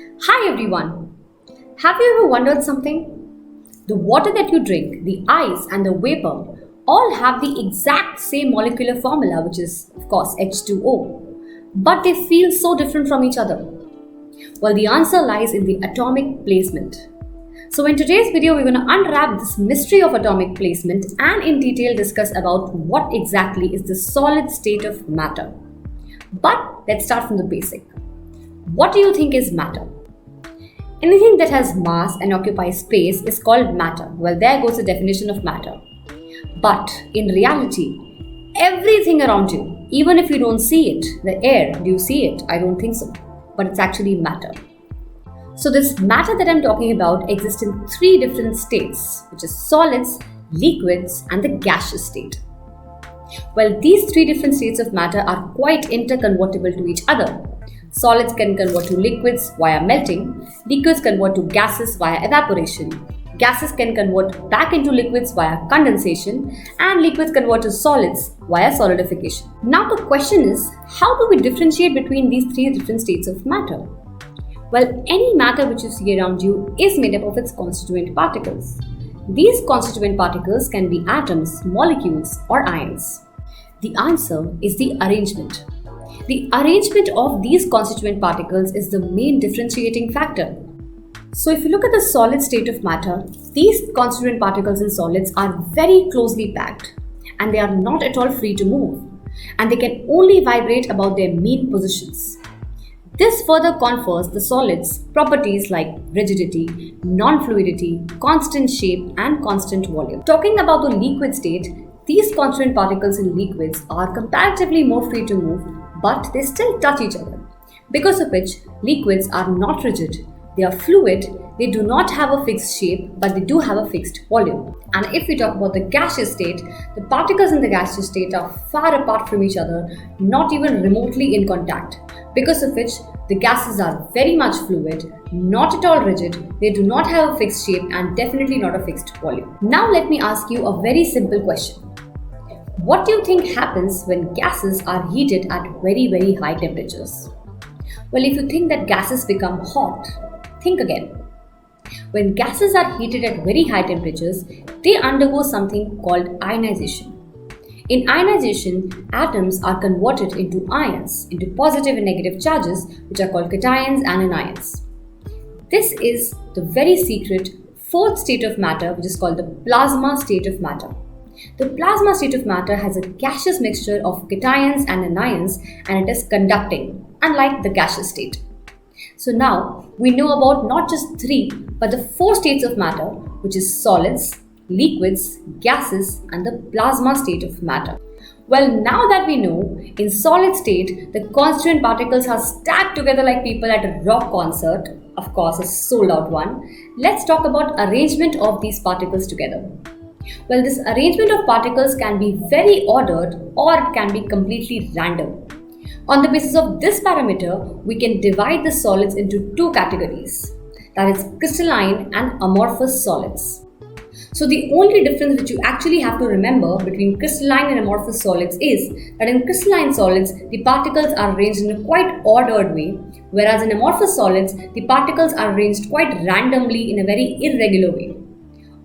Hi everyone! Have you ever wondered something? The water that you drink, the ice and the vapor all have the exact same molecular formula, which is of course H2O, but they feel so different from each other. Well, the answer lies in the atomic placement. So in today's video, we're going to unwrap this mystery of atomic placement and in detail discuss about what exactly is the solid state of matter. But let's start from the basic. What do you think is matter? Anything that has mass and occupies space is called matter. Well, there goes the definition of matter. But in reality, everything around you, even if you don't see it, the air, do you see it? I don't think so. But it's actually matter. So this matter that I'm talking about exists in three different states, which is solids, liquids, and the gaseous state. Well, these three different states of matter are quite interconvertible to each other. Solids can convert to liquids via melting, liquids convert to gases via evaporation, gases can convert back into liquids via condensation, and liquids convert to solids via solidification. Now the question is, how do we differentiate between these three different states of matter? Well, any matter which you see around you is made up of its constituent particles. These constituent particles can be atoms, molecules, or ions. The answer is the arrangement. The arrangement of these constituent particles is the main differentiating factor. So if you look at the solid state of matter, these constituent particles in solids are very closely packed and they are not at all free to move, and they can only vibrate about their mean positions. This further confers the solids properties like rigidity, non-fluidity, constant shape, and constant volume. Talking about the liquid state, these constituent particles in liquids are comparatively more free to move, but they still touch each other, because of which liquids are not rigid, they are fluid, they do not have a fixed shape, but they do have a fixed volume. And if we talk about the gaseous state, the particles in the gaseous state are far apart from each other, not even remotely in contact, because of which the gases are very much fluid, not at all rigid, they do not have a fixed shape, and definitely not a fixed volume. Now let me ask you a very simple question. What do you think happens when gases are heated at very high temperatures? Well, if you think that gases become hot, think again. When gases are heated at very high temperatures, they undergo something called ionization. In ionization, atoms are converted into ions, into positive and negative charges, which are called cations and anions. This is the very secret fourth state of matter, which is called the plasma state of matter. The plasma state of matter has a gaseous mixture of cations and anions, and it is conducting, unlike the gaseous state. So now we know about not just three, but the four states of matter, which is solids, liquids, gases, and the plasma state of matter. Well, now that we know, in solid state, the constituent particles are stacked together like people at a rock concert, of course a sold out one, let's talk about arrangement of these particles together. Well, this arrangement of particles can be very ordered or it can be completely random. On the basis of this parameter, we can divide the solids into two categories, that is crystalline and amorphous solids. So the only difference which you actually have to remember between crystalline and amorphous solids is that in crystalline solids, the particles are arranged in a quite ordered way, whereas in amorphous solids, the particles are arranged quite randomly in a very irregular way.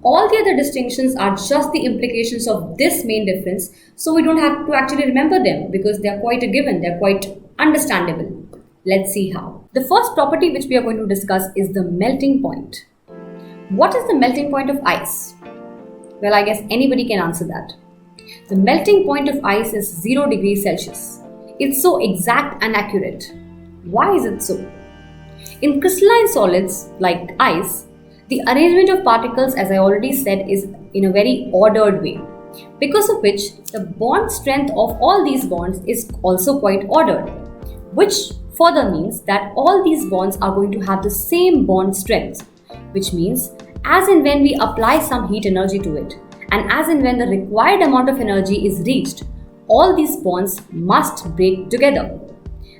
All the other distinctions are just the implications of this main difference, so we don't have to actually remember them because they are quite a given, they are quite understandable. Let's see how. The first property which we are going to discuss is the melting point. What is the melting point of ice? Well, I guess anybody can answer that. The melting point of ice is 0 degrees Celsius. It's so exact and accurate. Why is it so? In crystalline solids like ice, the arrangement of particles, as I already said, is in a very ordered way, because of which the bond strength of all these bonds is also quite ordered, which further means that all these bonds are going to have the same bond strength, which means as and when we apply some heat energy to it, and as and when the required amount of energy is reached, all these bonds must break together.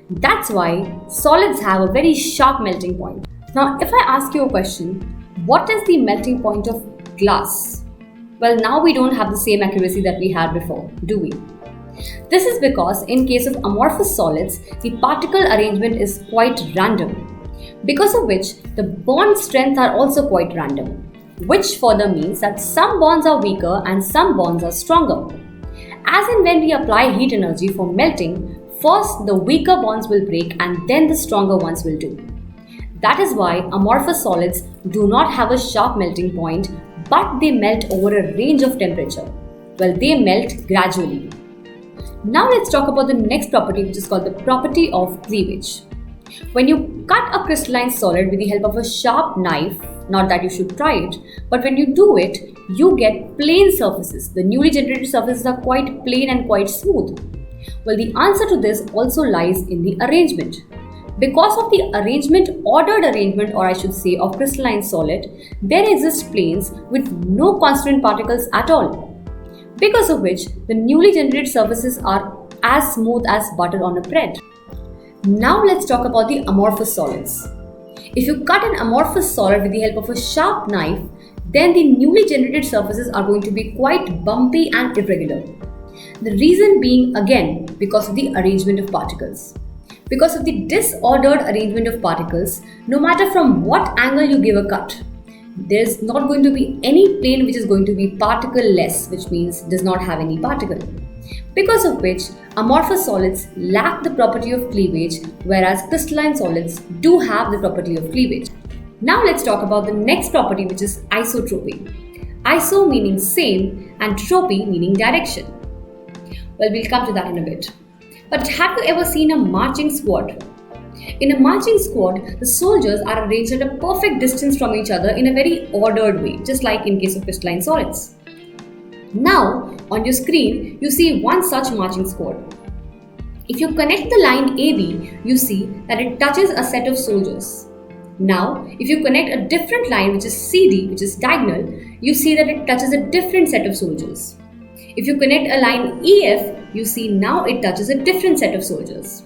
That's why solids have a very sharp melting point. Now, if I ask you a question, what is the melting point of glass? Well, now we don't have the same accuracy that we had before, do we? This is because in case of amorphous solids, the particle arrangement is quite random. because of which the bond strengths are also quite random, which further means that some bonds are weaker and some bonds are stronger. As in when we apply heat energy for melting, first the weaker bonds will break and then the stronger ones will do. That is why amorphous solids do not have a sharp melting point, but they melt over a range of temperature. Well, they melt gradually. Now let's talk about the next property, which is called the property of cleavage. When you cut a crystalline solid with the help of a sharp knife, not that you should try it, but when you do it, you get plain surfaces. The newly generated surfaces are quite plain and quite smooth. Well, the answer to this also lies in the arrangement. Because of the ordered arrangement, or I should say, of crystalline solid, there exist planes with no constituent particles at all. Because of which, the newly generated surfaces are as smooth as butter on a bread. Now let's talk about the amorphous solids. If you cut an amorphous solid with the help of a sharp knife, then the newly generated surfaces are going to be quite bumpy and irregular. The reason being, again, because of the arrangement of particles. Because of the disordered arrangement of particles, no matter from what angle you give a cut, there is not going to be any plane which is going to be particle-less, which means does not have any particle. Because of which, amorphous solids lack the property of cleavage, whereas crystalline solids do have the property of cleavage. Now let's talk about the next property, which is isotropy. Iso meaning same and tropy meaning direction. Well, we'll come to that in a bit. But have you ever seen a marching squad? In a marching squad, the soldiers are arranged at a perfect distance from each other in a very ordered way, just like in case of crystalline solids. Now, on your screen, you see one such marching squad. If you connect the line AB, you see that it touches a set of soldiers. Now, if you connect a different line, which is CD, which is diagonal, you see that it touches a different set of soldiers. If you connect a line EF, you see now it touches a different set of soldiers.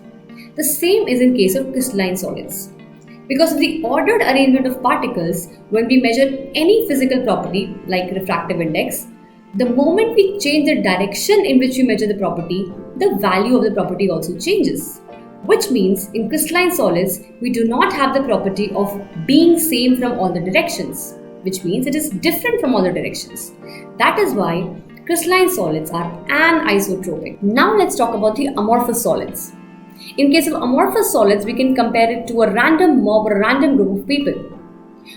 The same is in case of crystalline solids. Because of the ordered arrangement of particles, when we measure any physical property like refractive index, the moment we change the direction in which we measure the property, the value of the property also changes. Which means in crystalline solids, we do not have the property of being same from all the directions, which means it is different from all the directions. That is why crystalline solids are anisotropic. Now let's talk about the amorphous solids. In case of amorphous solids, we can compare it to a random mob or a random group of people.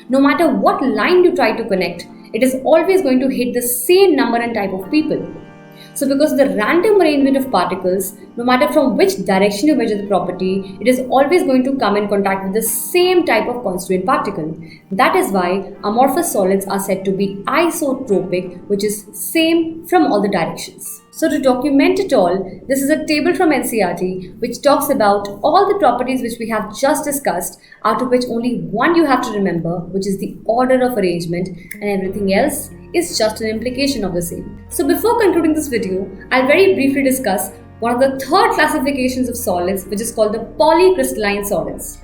No matter what line you try to connect, it is always going to hit the same number and type of people. So because of the random arrangement of particles, no matter from which direction you measure the property, it is always going to come in contact with the same type of constituent particle. That is why amorphous solids are said to be isotropic, which is same from all the directions. So to document it all, this is a table from NCERT which talks about all the properties which we have just discussed, out of which only one you have to remember, which is the order of arrangement, and everything else is just an implication of the same. So before concluding this video, I'll very briefly discuss one of the third classifications of solids, which is called the polycrystalline solids.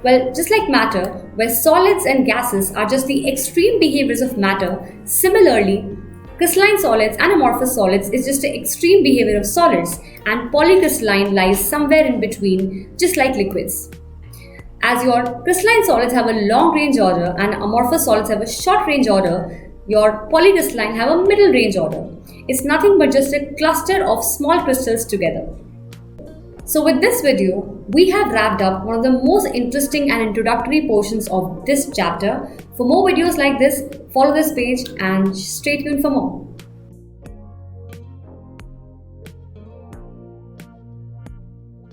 Well, just like matter, where solids and gases are just the extreme behaviors of matter, similarly, crystalline solids and amorphous solids is just the extreme behavior of solids, and polycrystalline lies somewhere in between, just like liquids. As your crystalline solids have a long range order and amorphous solids have a short range order, your polycrystalline have a middle range order. It's nothing but just a cluster of small crystals together. So with this video, we have wrapped up one of the most interesting and introductory portions of this chapter. For more videos like this, follow this page and stay tuned for more.